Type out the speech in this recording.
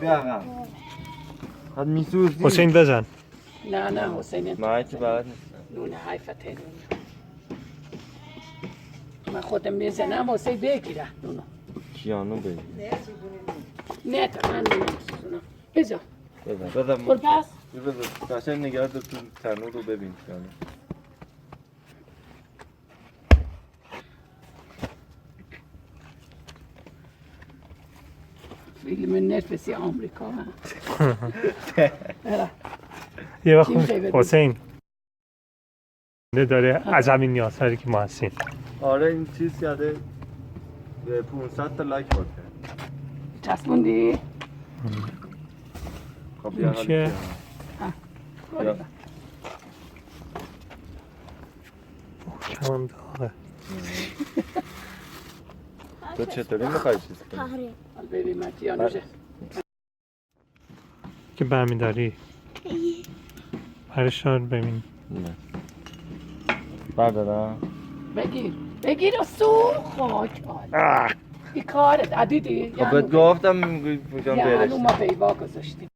بیا حد میسوزی حسین بزن. نه حسین من که بلد نیستم نونه حیفته نونه من خودم میزنم حسین بگیره نونو کیانو بگی نه تا من نمیسوزونم بزن بزن برو پس بزن قشنگ نگرد تو تنور رو ببین کیانو فیلم نفسی آمریکا یه وقت حسین داره از همین نیازهایی که ما هستیم. آره این چیز کرده 500 تا لایک خورد کرد چسبوندی؟ خب بیا حالا چیه؟ بیا. کمان داغه. تو چطوری میخوای چیز کنی؟ حال ببین من کیانوشه که برمیداری برشار ببین. نه بردارم بگیر و سو خاک این کارت عدیدی خب بهت گفتم میگم یعنی برش ما بیوا گذاشتیم